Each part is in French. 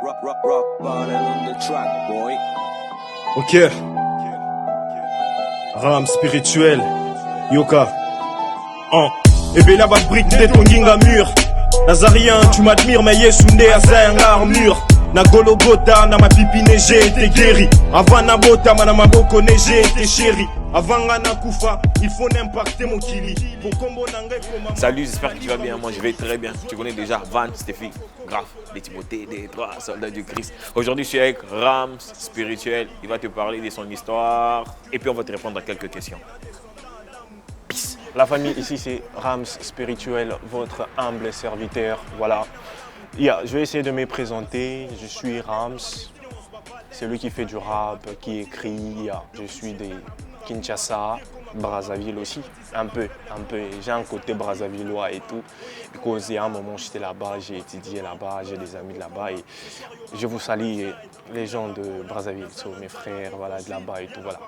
Rock bottom on the track, boy. Ok. Ram spirituel. Yoka. Ebela va brique de ton ginga mur. Nazarien, tu m'admires, mais Yesunde Azayanga armure. Na Gologota, na ma pipine, j'ai été guéri. Avant na bota, na maboko, j'ai été chéri. Avant na kufa, il faut n'impacter mon kili. Salut, j'espère que tu vas bien. Moi, je vais très bien. Tu connais déjà Van, Stéphie, Graf, les Timothée, des trois soldats du Christ. Aujourd'hui, je suis avec Rams Spirituel. Il va te parler de son histoire et puis on va te répondre à quelques questions. Peace. La famille, ici, c'est Rams Spirituel, votre humble serviteur. Voilà. Je vais essayer de me présenter. Je suis Rams, celui qui fait du rap, qui écrit. Je suis de Kinshasa, Brazzaville aussi, un peu. J'ai un côté brazzavillois et tout. Parce qu'à un moment, j'étais là-bas, j'ai étudié là-bas, j'ai des amis là-bas. Et je vous salue les gens de Brazzaville, mes frères voilà, de là-bas et tout. Voilà.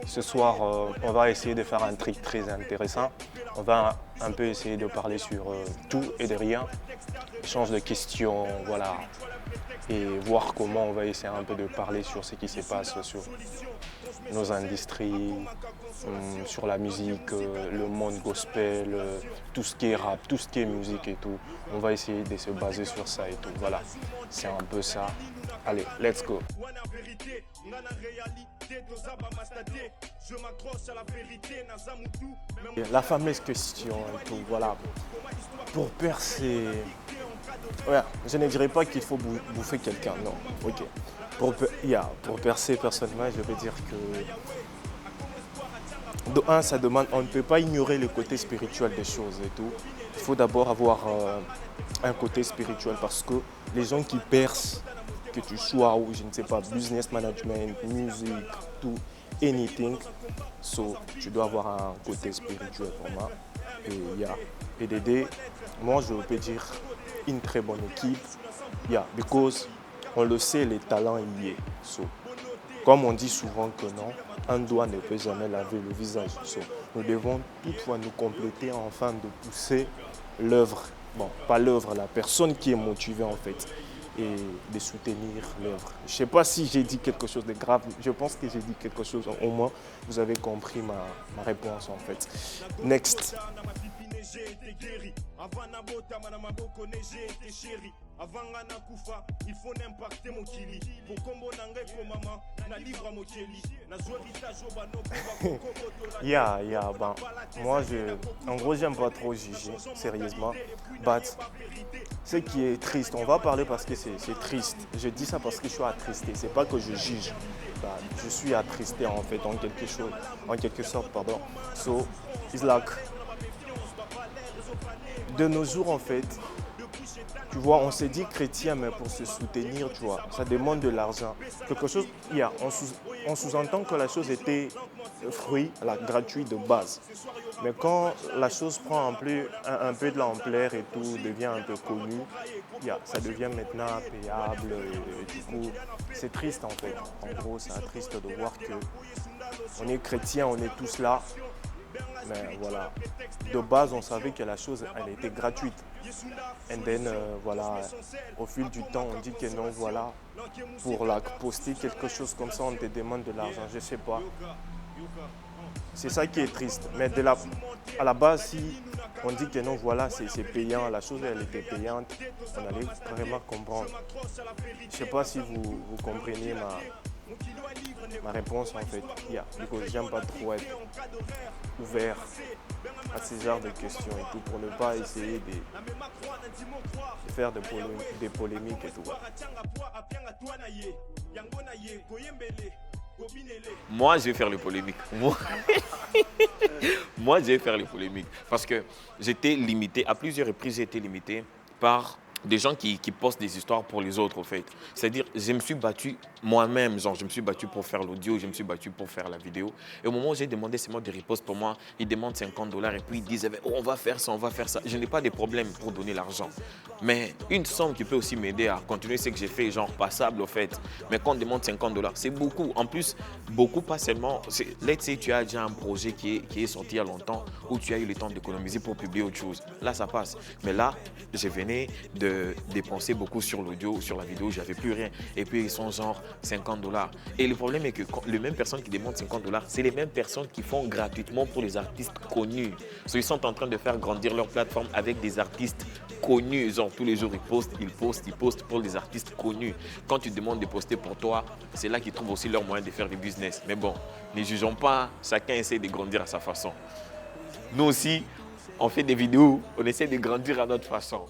Ce soir, on va essayer de faire un truc très intéressant. On va un peu essayer de parler sur tout et de rien. Échange de questions, voilà. Et voir comment on va essayer un peu de parler sur ce qui se passe sur nos industries, sur la musique, le monde gospel, tout ce qui est rap, tout ce qui est musique et tout. On va essayer de se baser sur ça et tout. Voilà, c'est un peu ça. Allez, let's go. La fameuse question et tout, voilà. Pour percer, ouais, je ne dirais pas qu'il faut bouffer quelqu'un, non. Ok. Pour percer personnellement, je veux dire que de un, ça demande, on ne peut pas ignorer le côté spirituel des choses et tout. Il faut d'abord avoir un côté spirituel parce que les gens qui percent, que tu sois ou je ne sais pas, business management, musique, tout, anything, tu dois avoir un côté spirituel vraiment. Et d'aider, moi je peux dire une très bonne équipe, because on le sait, les talents y est. Comme on dit souvent que non, un doigt ne peut jamais laver le visage. Nous devons toutefois nous compléter afin de pousser l'œuvre, bon, pas l'œuvre, la personne qui est motivée en fait, et de soutenir l'œuvre. Je ne sais pas si j'ai dit quelque chose de grave, je pense que j'ai dit quelque chose, au moins vous avez compris ma réponse en fait. Next. Moi, en gros, j'aime pas trop juger, sérieusement. But, ce qui est triste, on va parler parce que c'est triste. Je dis ça parce que je suis attristé, c'est pas que je juge. Je suis attristé en fait, en quelque sorte, pardon. So, it's like, de nos jours en fait, tu vois, on s'est dit chrétien, mais pour se soutenir, tu vois, ça demande de l'argent. Quelque chose, on sous-entend que la chose était gratuit de base. Mais quand la chose prend un peu de l'ampleur et tout, devient un peu connu, ça devient maintenant payable. Et du coup, c'est triste en fait. En gros, c'est triste de voir que on est chrétien, on est tous là. Mais voilà, de base, on savait que la chose, elle était gratuite. Et then, voilà, au fil du temps, on dit que non, voilà, pour poster quelque chose comme ça, on te demande de l'argent, je sais pas. C'est ça qui est triste. Mais à la base, si on dit que non, voilà, c'est payant, la chose, elle était payante, on allait vraiment comprendre. Je sais pas si vous comprenez ma réponse en fait. Du coup, j'aime pas trop être ouvert à ce genre de questions et tout pour ne pas essayer de faire des polémiques et tout. Moi, je vais faire les polémiques. Moi, je vais faire les polémiques parce que j'étais limité, à plusieurs reprises, j'ai été limité par des gens qui postent des histoires pour les autres, en fait. C'est-à-dire, je me suis battu moi-même, genre, je me suis battu pour faire l'audio, je me suis battu pour faire la vidéo. Et au moment où j'ai demandé ces mots de riposte pour moi, ils demandent $50 et puis ils disent, oh, on va faire ça, on va faire ça. Je n'ai pas de problème pour donner l'argent. Mais une somme qui peut aussi m'aider à continuer ce que j'ai fait, genre passable au fait. Mais quand on demande $50, c'est beaucoup. En plus, beaucoup, pas seulement. Let's say tu as déjà un projet qui est sorti il y a longtemps, où tu as eu le temps d'économiser pour publier autre chose. Là, ça passe. Mais là, je venais de dépenser beaucoup sur l'audio, sur la vidéo, j'avais plus rien. Et puis, ils sont genre $50. Et le problème est que les mêmes personnes qui demandent $50, c'est les mêmes personnes qui font gratuitement pour les artistes connus. Ils sont en train de faire grandir leur plateforme avec des artistes connus. Genre, tous les jours, ils postent pour les artistes connus. Quand tu demandes de poster pour toi, c'est là qu'ils trouvent aussi leur moyen de faire du business. Mais bon, ne jugeons pas, chacun essaie de grandir à sa façon. Nous aussi, on fait des vidéos, on essaie de grandir à notre façon.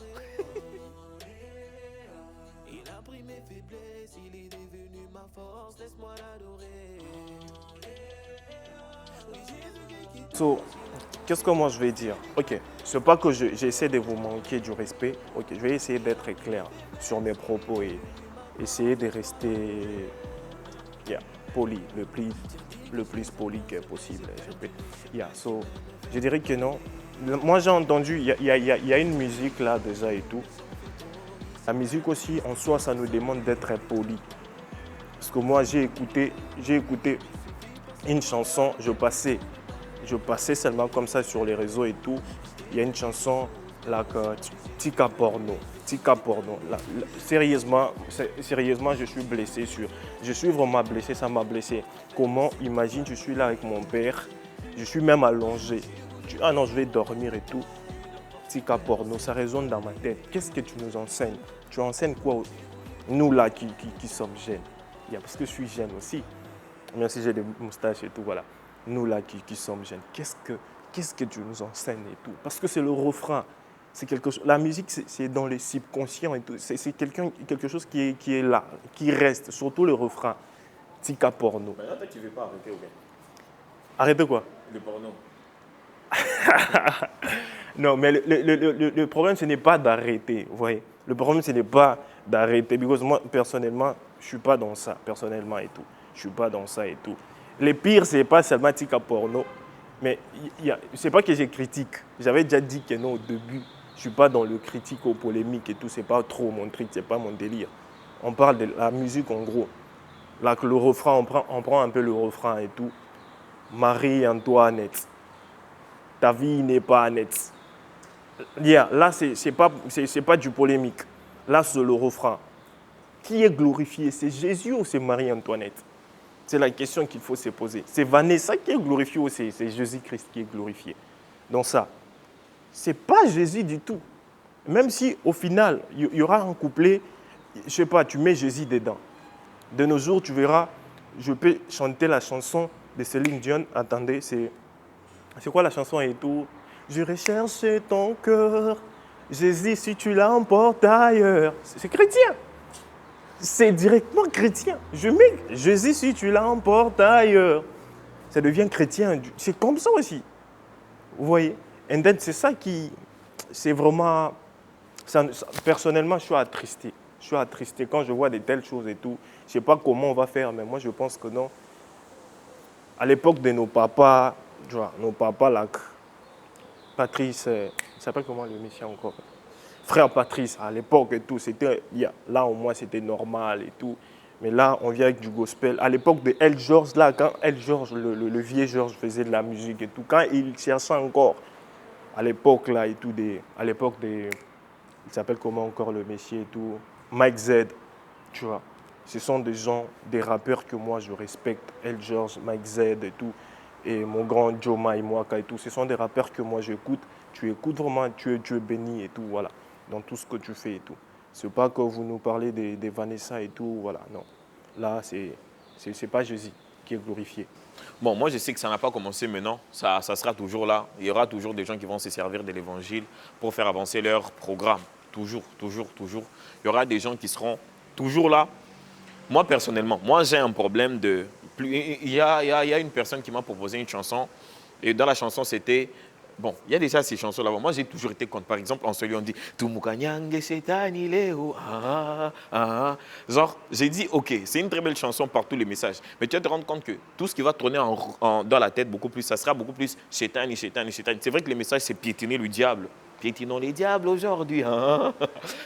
So, qu'est-ce que moi je vais dire? Ok, c'est pas que j'essaie de vous manquer du respect. Ok, je vais essayer d'être clair sur mes propos et essayer de rester poli, le plus poli que possible. So, je dirais que non. Moi j'ai entendu, il y a une musique là déjà et tout. La musique aussi, en soi, ça nous demande d'être poli. Parce que moi j'ai écouté une chanson, je passais seulement comme ça sur les réseaux et tout. Il y a une chanson là que Tika Porno. Là, sérieusement, je suis blessé je suis vraiment blessé, ça m'a blessé. Comment, imagine, je suis là avec mon père, je suis même allongé. Ah non, je vais dormir et tout. Tika Porno, ça résonne dans ma tête. Qu'est-ce que tu nous enseignes? Tu enseignes quoi? Nous là qui sommes jeunes. Parce que je suis jeune aussi. Même si j'ai des moustaches et tout, voilà. Nous là qui sommes jeunes, qu'est-ce que tu nous enseignes et tout? Parce que c'est le refrain, c'est quelque chose. La musique, c'est dans les subconscients et tout. C'est quelque chose qui est là, qui reste, surtout le refrain. Tika Porno. Maintenant, toi, tu ne veux pas arrêter ou bien? Arrêtez quoi? Le porno. Non, mais le problème, ce n'est pas d'arrêter, vous voyez. Le problème, ce n'est pas d'arrêter. Parce que moi, personnellement, je ne suis pas dans ça, personnellement et tout. Je ne suis pas dans ça et tout. Le pire, ce n'est pas seulement Tika Porno, mais ce n'est pas que je critique. J'avais déjà dit que non au début. Je ne suis pas dans le critique aux polémiques et tout. Ce n'est pas trop mon truc, ce n'est pas mon délire. On parle de la musique en gros. Là, que le refrain, on prend un peu le refrain et tout. Marie-Antoinette, ta vie n'est pas nette. Là, ce n'est pas du polémique. Là, c'est le refrain. Qui est glorifié? C'est Jésus ou c'est Marie-Antoinette? C'est la question qu'il faut se poser. C'est Vanessa qui est glorifiée ou c'est Jésus-Christ qui est glorifié? Donc ça, ce n'est pas Jésus du tout. Même si au final, il y aura un couplet, je ne sais pas, tu mets Jésus dedans. De nos jours, tu verras, je peux chanter la chanson de Céline Dion. Attendez, c'est quoi la chanson et tout? Je recherche ton cœur, Jésus, si tu l'emportes ailleurs. C'est chrétien. C'est directement chrétien. Je mets Jésus, si tu l'emportes ailleurs. Ça devient chrétien. C'est comme ça aussi. Vous voyez? Et c'est ça qui... C'est vraiment... personnellement, je suis attristé. Je suis attristé quand je vois de telles choses et tout. Je ne sais pas comment on va faire, mais moi, je pense que non. À l'époque de nos papas, tu vois, là, Patrice, il s'appelle comment le monsieur encore? Frère Patrice, à l'époque et tout, c'était, là au moins c'était normal et tout. Mais là, on vient avec du gospel. À l'époque de El George, là, quand El George, le vieux George faisait de la musique et tout, quand il cherchait encore, à l'époque là et tout, il s'appelle comment encore le monsieur et tout, Mike Z, tu vois. Ce sont des gens, des rappeurs que moi je respecte, El George, Mike Z et tout, et mon grand Joe Maïmoaka et tout. Ce sont des rappeurs que moi j'écoute. Tu écoutes vraiment, tu es béni et tout, voilà, dans tout ce que tu fais et tout. C'est pas que vous nous parlez des Vanessa et tout, voilà, non. Là, c'est pas Jésus qui est glorifié. Bon, moi, je sais que ça n'a pas commencé maintenant. Ça sera toujours là. Il y aura toujours des gens qui vont se servir de l'évangile pour faire avancer leur programme. Toujours, toujours, toujours. Il y aura des gens qui seront toujours là. Moi, personnellement, j'ai un problème de... Il y a une personne qui m'a proposé une chanson. Et dans la chanson, c'était... Bon, il y a déjà ces chansons là-bas. Moi, j'ai toujours été contre. Par exemple, en celui on dit « Tumukanyange setani leo, ah, ah, ah. » Genre, j'ai dit « Ok, c'est une très belle chanson par tous les messages. » Mais tu vas te rendre compte que tout ce qui va tourner dans la tête beaucoup plus, ça sera beaucoup plus « Setani, setani, setani ». C'est vrai que les messages, c'est piétiner le diable. Piétinons les diables aujourd'hui. Hein?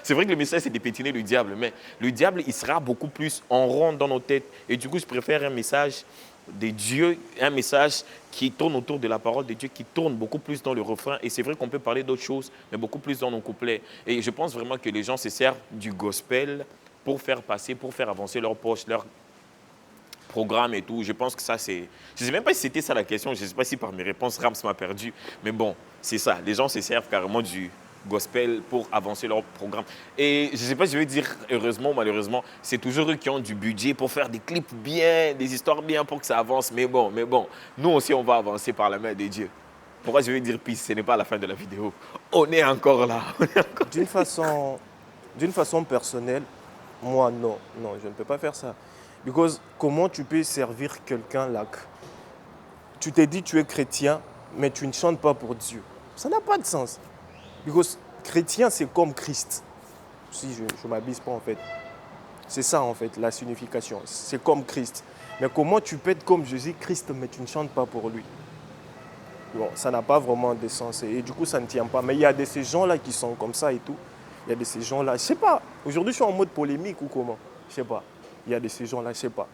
C'est vrai que le message, c'est de piétiner le diable, mais le diable, il sera beaucoup plus en rond dans nos têtes. Et du coup, je préfère un message de Dieu, un message qui tourne autour de la parole de Dieu, qui tourne beaucoup plus dans le refrain. Et c'est vrai qu'on peut parler d'autres choses, mais beaucoup plus dans nos couplets. Et je pense vraiment que les gens se servent du gospel pour faire passer, pour faire avancer leur poche, leur programme et tout. Je pense que ça, c'est... Je ne sais même pas si c'était ça la question. Je ne sais pas si par mes réponses, Rams m'a perdu. Mais bon, c'est ça. Les gens se servent carrément du gospel pour avancer leur programme. Et je ne sais pas si je vais dire heureusement ou malheureusement, c'est toujours eux qui ont du budget pour faire des clips bien, des histoires bien pour que ça avance. Mais bon, nous aussi, on va avancer par la main de Dieu. Pourquoi je vais dire peace? Ce n'est pas la fin de la vidéo. On est encore là. D'une façon personnelle, moi, non, je ne peux pas faire ça. Because comment tu peux servir quelqu'un là? Tu t'es dit tu es chrétien, mais tu ne chantes pas pour Dieu. Ça n'a pas de sens. Because chrétien, c'est comme Christ. Si je ne m'abuse pas en fait. C'est ça en fait, la signification. C'est comme Christ. Mais comment tu peux être comme Jésus-Christ, mais tu ne chantes pas pour lui? Bon, ça n'a pas vraiment de sens. Et du coup, ça ne tient pas. Mais il y a de ces gens-là qui sont comme ça et tout. Il y a de ces gens-là, je ne sais pas. Aujourd'hui, je suis en mode polémique ou comment? Je ne sais pas. Il y a de ces gens-là, je ne sais pas.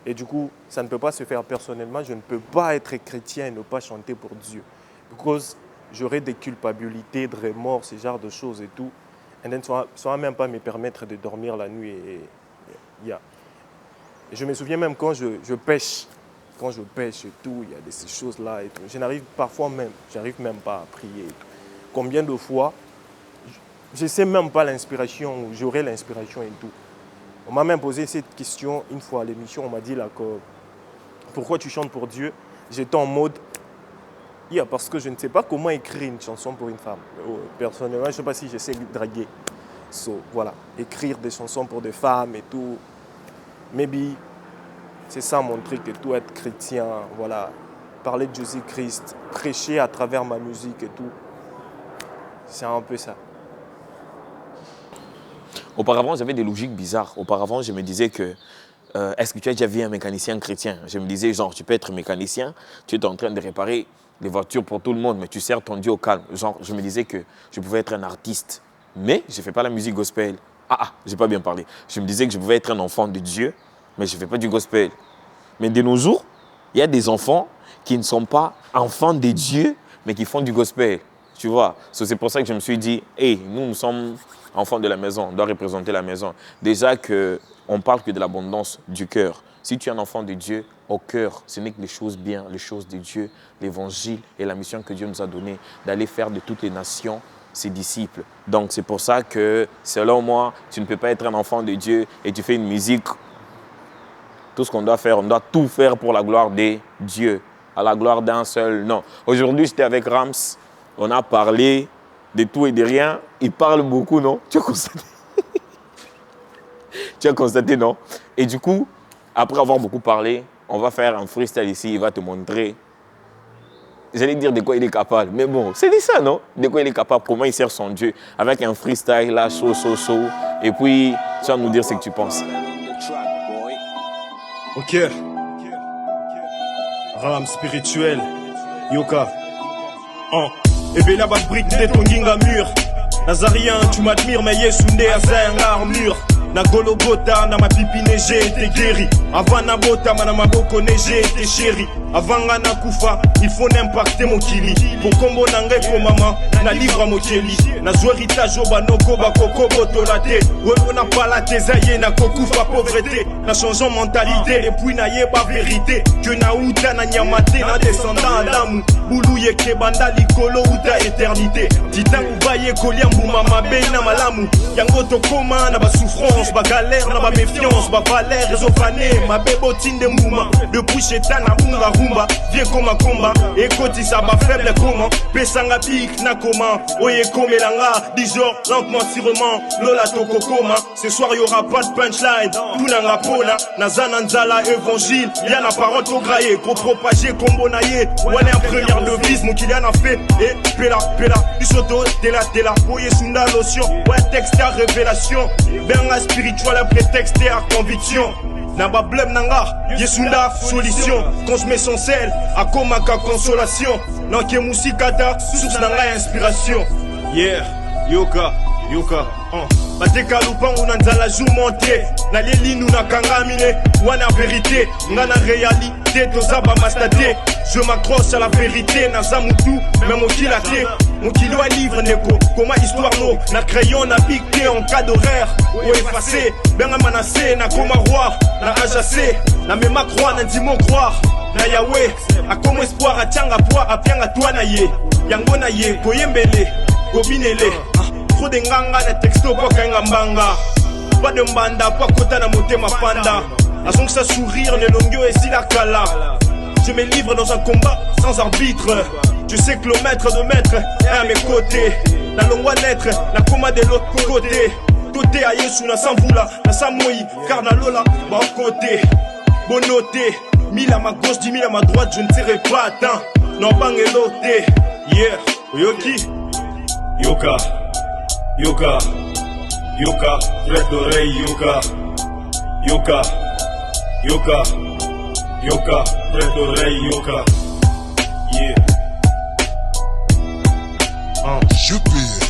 Et du coup, ça ne peut pas se faire personnellement. Je ne peux pas être chrétien et ne pas chanter pour Dieu. Parce que j'aurais des culpabilités, de remords, ce genre de choses et tout. Et ça ne va même pas me permettre de dormir la nuit. Et je me souviens même quand je pêche. Quand je pêche et tout, il y a de ces choses-là et tout. J'arrive même pas à prier et tout. Combien de fois, je ne sais même pas l'inspiration, j'aurai l'inspiration et tout. On m'a même posé cette question une fois à l'émission. On m'a dit là que pourquoi tu chantes pour Dieu? J'étais en mode parce que je ne sais pas comment écrire une chanson pour une femme. Personnellement, je ne sais pas si je sais draguer. Voilà, écrire des chansons pour des femmes et tout. Maybe c'est ça mon truc et tout, être chrétien, voilà, parler de Jésus-Christ, prêcher à travers ma musique et tout. C'est un peu ça. Auparavant, j'avais des logiques bizarres. Auparavant, je me disais que est-ce que tu as déjà vu un mécanicien chrétien? Je me disais, genre, tu peux être mécanicien, tu es en train de réparer les voitures pour tout le monde, mais tu sers ton Dieu au calme. Genre, je me disais que je pouvais être un artiste, mais je ne fais pas la musique gospel. J'ai pas bien parlé. Je me disais que je pouvais être un enfant de Dieu, mais je ne fais pas du gospel. Mais de nos jours, il y a des enfants qui ne sont pas enfants de Dieu, mais qui font du gospel. Tu vois, c'est pour ça que je me suis dit, nous sommes enfants de la maison, on doit représenter la maison. Déjà qu'on parle que de l'abondance du cœur. Si tu es un enfant de Dieu, au cœur, ce n'est que les choses bien, les choses de Dieu, l'évangile et la mission que Dieu nous a donnée, d'aller faire de toutes les nations ses disciples. Donc c'est pour ça que, selon moi, tu ne peux pas être un enfant de Dieu et tu fais une musique. Tout ce qu'on doit faire, on doit tout faire pour la gloire de Dieu, à la gloire d'un seul nom. Aujourd'hui, j'étais avec Rams, on a parlé de tout et de rien. Il parle beaucoup, non? Tu as constaté? Tu as constaté, non? Et du coup, après avoir beaucoup parlé, on va faire un freestyle ici, il va te montrer. J'allais dire de quoi il est capable, mais bon, c'est ça, non? De quoi il est capable, comment il sert son Dieu, avec un freestyle là, chaud. Et puis, tu vas nous dire ce que tu penses. Ok. Rame spirituel. Yoka. Ebela ba brique de ton ginga mur. Nazarien, tu m'admires, mais Yesunde a sa armure. Na Golgotha, na ma pipine, j'ai été guéri. Avant na bota, na maboko, j'ai été chéri. Avant na kufa, il faut n'impacter mon kili. Pour combo nange ko mama, na livre mon keli. Na zo héritage au banoko, ba koko botolate. Webo na palate, zaye na kokufa pauvreté. Na changeant mentalité, et puis na yeba vérité. Que na uta na nyamate, na descendant Adamu. Boulou ye kebanda likolo uta éternité. Titan uvaye koliambu mama be na malamu. Yango tokoma na ba souffrance, ba galère na ba méfiance, ba valère résofané, ma bébotine de mouma. Depuis chétan na bunga rumba, viens comme un combat. Et koti ça ba faible comment, pesanga bik na comment. Oye komelanga, 10 jours lentement sûrement. Lola toko koma, ce soir y'aura pas de punchline. Tout nanga pola, nazana nzala évangile. Y'a la parole au graillé, pour propager combo naïe. Ouais en première devise, mon Kylian a fait. Et pela, bisoto, tela, oye sunda lotion. Ouais texte à révélation. Benga spirituel, un prétexte et à conviction. Naba blem nanga, Yesunda, solution. Quand je mets son sel, à komaka consolation. Nanke musikata, source nanga inspiration. Yeah, yoka, yoka, bateka lupango na nzala jour monté na leli nous na kangamine wana vérité nga na réalité toza ba mastate je m'accroche à la vérité na za mutu mais mokila te mokili wa livre neko comment histoire no na crayon na piqué en cas d'horaire ou effacé benga manasé na koma roi na ajacé na mema croix na ndimo croire na Yahweh a comme espoir a tianga poids a pianga toi na ye yango na ye koyembele kobinele trop de nganga na texto po kanga mbanga pas de mbanda po kota na motema panda azong sa sourire ne longyo et si la kala je me livre dans un combat sans arbitre je sais que le maître de maître est à mes côtés na longwa naître na coma de l'autre côté Toté à Yesu na Samvula na Samoï car na Lola bon côté bonoté 1000 à ma gauche 10 000 à ma droite je ne serai pas atteint non bangeloté yeah yoki yoka yoka yoka près d'oreille yoka yoka yoka yoka près d'oreille yoka yeah Jupiter.